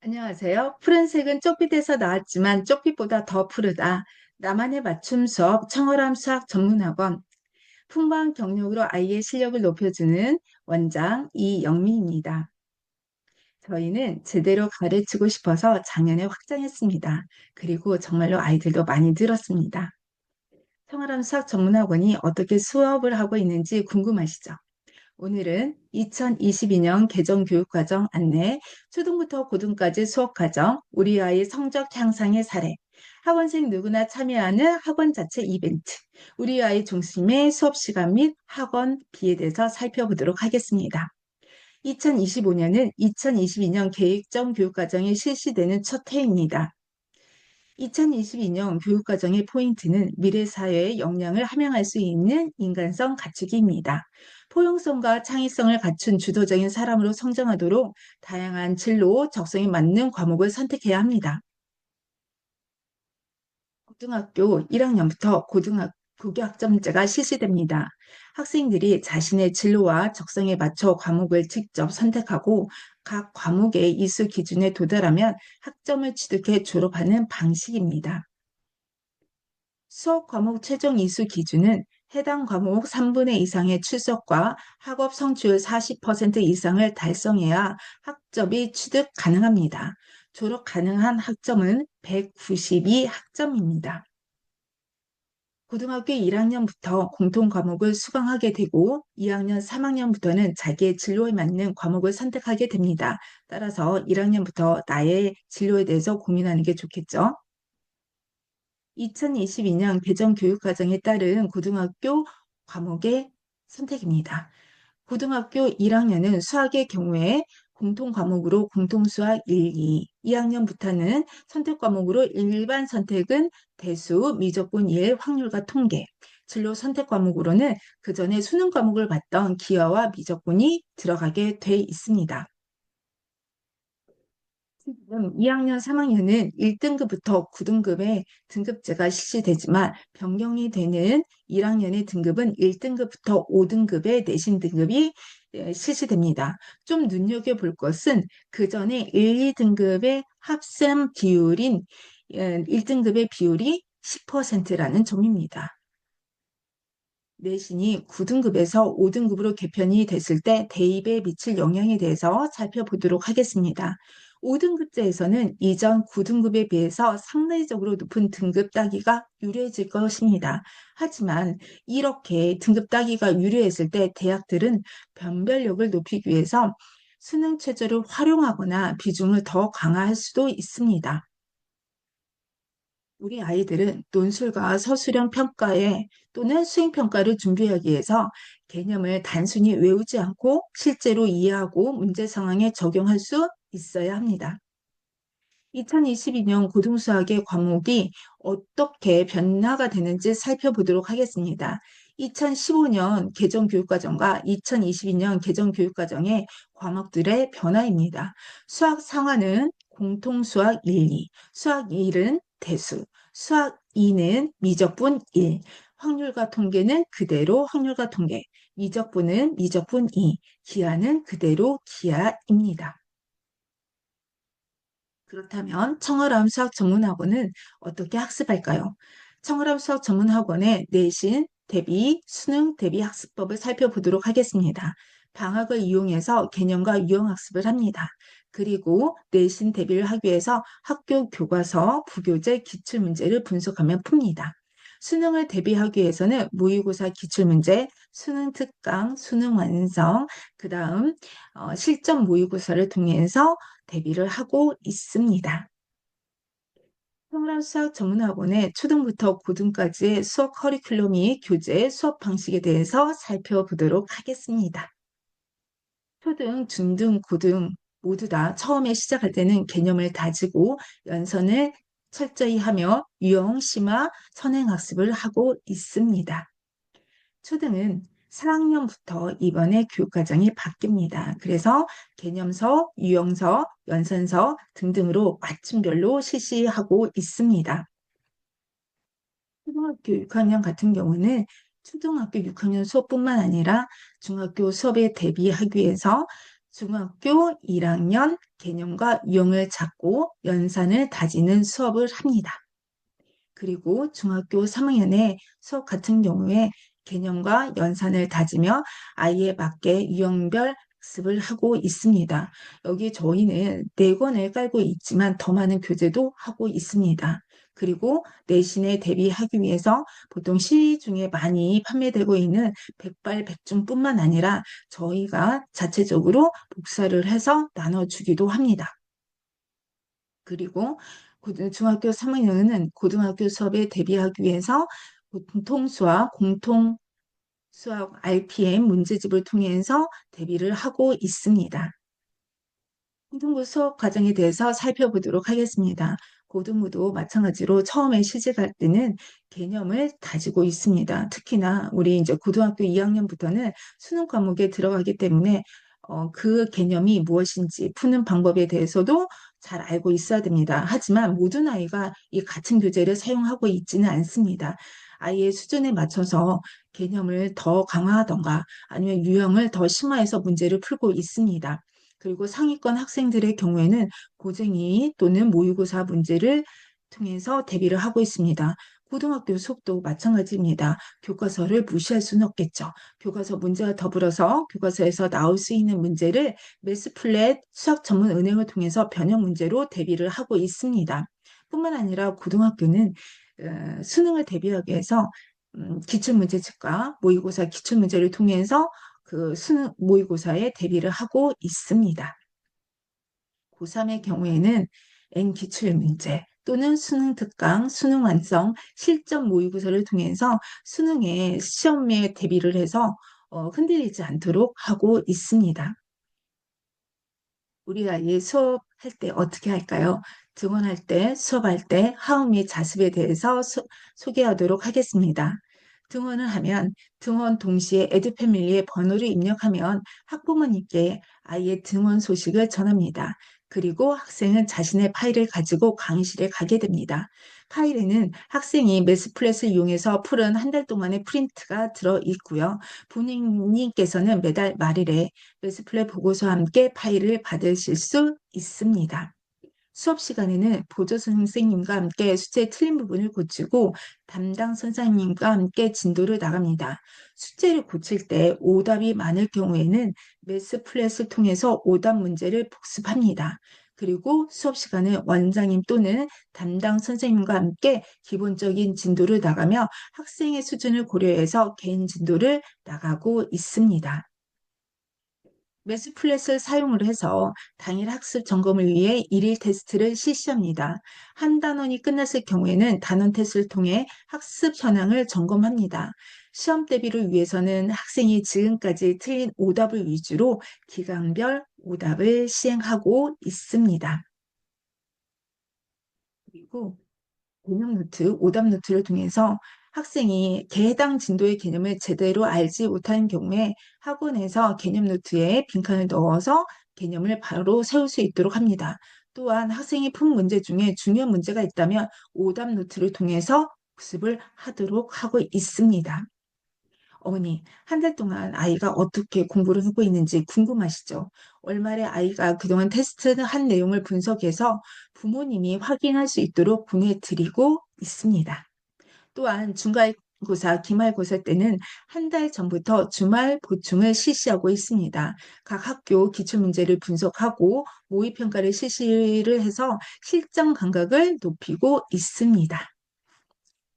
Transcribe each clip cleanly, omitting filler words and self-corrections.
안녕하세요. 푸른색은 쪽빛에서 나왔지만 쪽빛보다 더 푸르다. 나만의 맞춤 수업 청어람 수학 전문학원. 풍부한 경력으로 아이의 실력을 높여주는 원장 이영미입니다. 저희는 제대로 가르치고 싶어서 작년에 확장했습니다. 그리고 정말로 아이들도 많이 늘었습니다. 청어람 수학 전문학원이 어떻게 수업을 하고 있는지 궁금하시죠? 오늘은 2022년 개정교육과정 안내, 초등부터 고등까지 수업과정, 우리 아이 성적 향상의 사례, 학원생 누구나 참여하는 학원 자체 이벤트, 우리 아이 중심의 수업 시간 및 학원비에 대해서 살펴보도록 하겠습니다. 2025년은 2022년 계획적 교육과정이 실시되는 첫 해입니다. 2022년 교육과정의 포인트는 미래 사회의 역량을 함양할 수 있는 인간성 갖추기입니다. 포용성과 창의성을 갖춘 주도적인 사람으로 성장하도록 다양한 진로, 적성에 맞는 과목을 선택해야 합니다. 고등학교 1학년부터 고교학점제가 실시됩니다. 학생들이 자신의 진로와 적성에 맞춰 과목을 직접 선택하고 각 과목의 이수 기준에 도달하면 학점을 취득해 졸업하는 방식입니다. 수업 과목 최종 이수 기준은 해당 과목 3분의 이상의 출석과 학업 성취율 40% 이상을 달성해야 학점이 취득 가능합니다. 졸업 가능한 학점은 192 학점입니다. 고등학교 1학년부터 공통 과목을 수강하게 되고 2학년, 3학년부터는 자기의 진로에 맞는 과목을 선택하게 됩니다. 따라서 1학년부터 나의 진로에 대해서 고민하는 게 좋겠죠. 2022년 개정 교육과정에 따른 고등학교 과목의 선택입니다. 고등학교 1학년은 수학의 경우에 공통 과목으로 공통수학 1, 2, 2학년부터는 선택 과목으로 일반 선택은 대수, 미적분 1, 확률과 통계, 진로 선택 과목으로는 그 전에 수능 과목을 봤던 기하와 미적분이 들어가게 돼 있습니다. 지금 2학년, 3학년은 1등급부터 9등급의 등급제가 실시되지만 변경이 되는 1학년의 등급은 1등급부터 5등급의 내신 등급이 실시됩니다. 좀 눈여겨볼 것은 그 전에 1, 2등급의 합산 비율인 1등급의 비율이 10%라는 점입니다. 내신이 9등급에서 5등급으로 개편이 됐을 때 대입에 미칠 영향에 대해서 살펴보도록 하겠습니다. 5등급제에서는 이전 9등급에 비해서 상대적으로 높은 등급 따기가 유리해질 것입니다. 하지만 이렇게 등급 따기가 유리했을 때 대학들은 변별력을 높이기 위해서 수능 체제를 활용하거나 비중을 더 강화할 수도 있습니다. 우리 아이들은 논술과 서술형 평가에 또는 수행 평가를 준비하기 위해서 개념을 단순히 외우지 않고 실제로 이해하고 문제 상황에 적용할 수 있어야 합니다. 2022년 고등수학의 과목이 어떻게 변화가 되는지 살펴보도록 하겠습니다. 2015년 개정교육과정과 2022년 개정교육과정의 과목들의 변화입니다. 수학 상환은 공통수학 1, 2, 수학 1은 대수, 수학 2는 미적분 1, 확률과 통계는 그대로 확률과 통계, 미적분은 미적분 2, 기하는 그대로 기하입니다. 그렇다면 청어람 수학 전문학원은 어떻게 학습할까요? 청어람 수학 전문학원의 내신, 대비, 수능 대비 학습법을 살펴보도록 하겠습니다. 방학을 이용해서 개념과 유형 학습을 합니다. 그리고 내신 대비를 하기 위해서 학교 교과서, 부교재 기출문제를 분석하며 풉니다. 수능을 대비하기 위해서는 모의고사 기출문제, 수능 특강, 수능 완성, 그 다음 실전 모의고사를 통해서 대비를 하고 있습니다. 평란 수학 전문학원의 초등부터 고등까지의 수업 커리큘럼 및 교재, 수업 방식에 대해서 살펴보도록 하겠습니다. 초등, 중등, 고등 모두 다 처음에 시작할 때는 개념을 다지고 연선을 철저히 하며 유형, 심화, 선행학습을 하고 있습니다. 초등은 4학년부터 이번에 교육과정이 바뀝니다. 그래서 개념서, 유형서, 연산서 등등으로 맞춤별로 실시하고 있습니다. 초등학교 6학년 같은 경우는 초등학교 6학년 수업뿐만 아니라 중학교 수업에 대비하기 위해서 중학교 1학년 개념과 유형을 찾고 연산을 다지는 수업을 합니다. 그리고 중학교 3학년의 수업 같은 경우에 개념과 연산을 다지며 아이에 맞게 유형별 학습을 하고 있습니다. 여기 저희는 4권을 깔고 있지만 더 많은 교재도 하고 있습니다. 그리고 내신에 대비하기 위해서 보통 시중에 많이 판매되고 있는 백발백중뿐만 아니라 저희가 자체적으로 복사를 해서 나눠주기도 합니다. 그리고 중학교 3학년은 고등학교 수업에 대비하기 위해서 공통수학, 공통수학 RPM 문제집을 통해서 대비를 하고 있습니다. 고등부 수업 과정에 대해서 살펴보도록 하겠습니다. 고등부도 마찬가지로 처음에 시작할 때는 개념을 다지고 있습니다. 특히나 우리 이제 고등학교 2학년부터는 수능 과목에 들어가기 때문에 그 개념이 무엇인지 푸는 방법에 대해서도 잘 알고 있어야 됩니다. 하지만 모든 아이가 이 같은 교재를 사용하고 있지는 않습니다. 아이의 수준에 맞춰서 개념을 더 강화하던가 아니면 유형을 더 심화해서 문제를 풀고 있습니다. 그리고 상위권 학생들의 경우에는 고쟁이 또는 모의고사 문제를 통해서 대비를 하고 있습니다. 고등학교 수업도 마찬가지입니다. 교과서를 무시할 수는 없겠죠. 교과서 문제와 더불어서 교과서에서 나올 수 있는 문제를 매스플랫 수학 전문 은행을 통해서 변형 문제로 대비를 하고 있습니다. 뿐만 아니라 고등학교는 수능을 대비하기 위해서 기출문제집과 모의고사 기출문제를 통해서 그 수능 모의고사에 대비를 하고 있습니다. 고3의 경우에는 N기출문제 또는 수능 특강, 수능 완성, 실전 모의고사를 통해서 수능에 시험에 대비를 해서 흔들리지 않도록 하고 있습니다. 우리 아이 수업할 때 어떻게 할까요? 등원할 때, 수업할 때 하우 및 자습에 대해서 소개하도록 하겠습니다. 등원을 하면 등원 동시에 에듀패밀리의 번호를 입력하면 학부모님께 아이의 등원 소식을 전합니다. 그리고 학생은 자신의 파일을 가지고 강의실에 가게 됩니다. 파일에는 학생이 매스플랫을 이용해서 풀은 한 달 동안의 프린트가 들어 있고요. 부모님께서는 매달 말일에 매스플랫 보고서와 함께 파일을 받으실 수 있습니다. 수업 시간에는 보조 선생님과 함께 숙제 틀린 부분을 고치고 담당 선생님과 함께 진도를 나갑니다. 숙제를 고칠 때 오답이 많을 경우에는 매스플랫을 통해서 오답 문제를 복습합니다. 그리고 수업 시간은 원장님 또는 담당 선생님과 함께 기본적인 진도를 나가며 학생의 수준을 고려해서 개인 진도를 나가고 있습니다. 매스플랫을 사용을 해서 당일 학습 점검을 위해 일일 테스트를 실시합니다. 한 단원이 끝났을 경우에는 단원 테스트를 통해 학습 현황을 점검합니다. 시험 대비를 위해서는 학생이 지금까지 틀린 오답을 위주로 기간별 오답을 시행하고 있습니다. 그리고 개념 노트, 오답 노트를 통해서 학생이 해당 진도의 개념을 제대로 알지 못하는 경우에 학원에서 개념 노트에 빈칸을 넣어서 개념을 바로 세울 수 있도록 합니다. 또한 학생이 푼 문제 중에 중요한 문제가 있다면 오답 노트를 통해서 복습을 하도록 하고 있습니다. 어머니, 한 달 동안 아이가 어떻게 공부를 하고 있는지 궁금하시죠? 월말에 아이가 그동안 테스트한 내용을 분석해서 부모님이 확인할 수 있도록 보내드리고 있습니다. 또한 중간고사, 기말고사 때는 한 달 전부터 주말 보충을 실시하고 있습니다. 각 학교 기출문제를 분석하고 모의평가를 실시를 해서 실전 감각을 높이고 있습니다.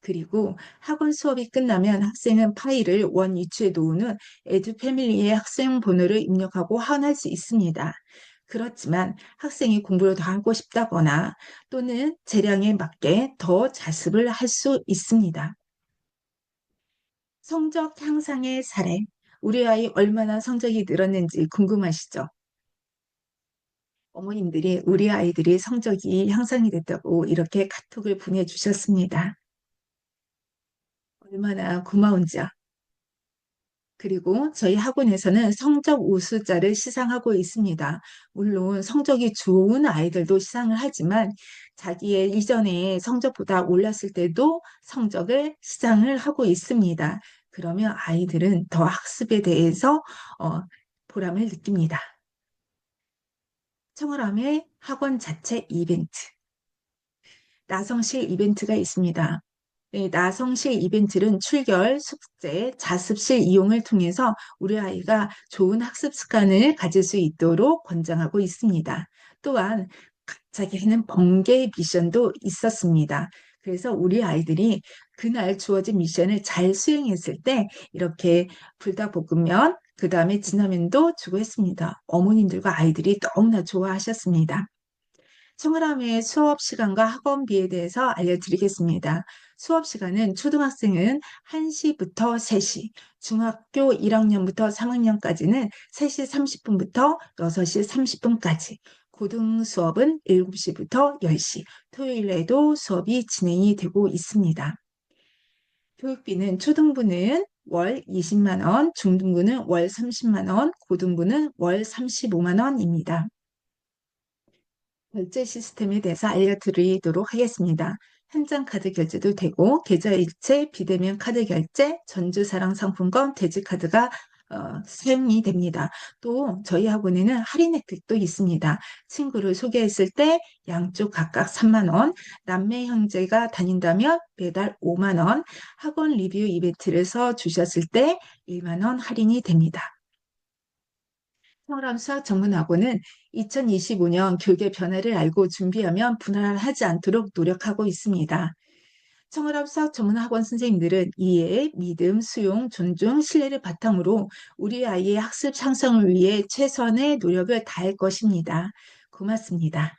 그리고 학원 수업이 끝나면 학생은 파일을 원 위치에 놓은 후 에듀패밀리의 학생 번호를 입력하고 하원할 수 있습니다. 그렇지만 학생이 공부를 더 하고 싶다거나 또는 재량에 맞게 더 자습을 할 수 있습니다. 성적 향상의 사례. 우리 아이 얼마나 성적이 늘었는지 궁금하시죠? 어머님들이 우리 아이들이 성적이 향상이 됐다고 이렇게 카톡을 보내주셨습니다. 얼마나 고마운지요. 그리고 저희 학원에서는 성적 우수자를 시상하고 있습니다. 물론 성적이 좋은 아이들도 시상을 하지만 자기의 이전에 성적보다 올랐을 때도 성적을 시상을 하고 있습니다. 그러면 아이들은 더 학습에 대해서 보람을 느낍니다. 청월함의 학원 자체 이벤트, 나성실 이벤트가 있습니다. 네, 나성실 이벤트는 출결, 숙제, 자습실 이용을 통해서 우리 아이가 좋은 학습 습관을 가질 수 있도록 권장하고 있습니다. 또한 갑자기 하는 번개 미션도 있었습니다. 그래서 우리 아이들이 그날 주어진 미션을 잘 수행했을 때 이렇게 불닭볶음면, 그 다음에 진라면도 주고 했습니다. 어머님들과 아이들이 너무나 좋아하셨습니다. 청월함의 수업 시간과 학원비에 대해서 알려드리겠습니다. 수업 시간은 초등학생은 1시부터 3시, 중학교 1학년부터 3학년까지는 3시 30분부터 6시 30분까지, 고등 수업은 7시부터 10시, 토요일에도 수업이 진행이 되고 있습니다. 교육비는 초등부는 월 20만 원, 중등부는 월 30만 원, 고등부는 월 35만 원입니다. 결제 시스템에 대해서 알려드리도록 하겠습니다. 현장 카드 결제도 되고 계좌이체, 비대면 카드 결제, 전주사랑 상품권, 돼지카드가 사용이 됩니다. 또 저희 학원에는 할인 혜택도 있습니다. 친구를 소개했을 때 양쪽 각각 3만 원, 남매 형제가 다닌다면 매달 5만 원, 학원 리뷰 이벤트를 써 주셨을 때 1만 원 할인이 됩니다. 청ram 수학전문학원은 2025년 교육의 변화를 알고 준비하면 분할하지 않도록 노력하고 있습니다. 청ram 수학전문학원 선생님들은 이해, 믿음, 수용, 존중, 신뢰를 바탕으로 우리 아이의 학습 향상을 위해 최선의 노력을 다할 것입니다. 고맙습니다.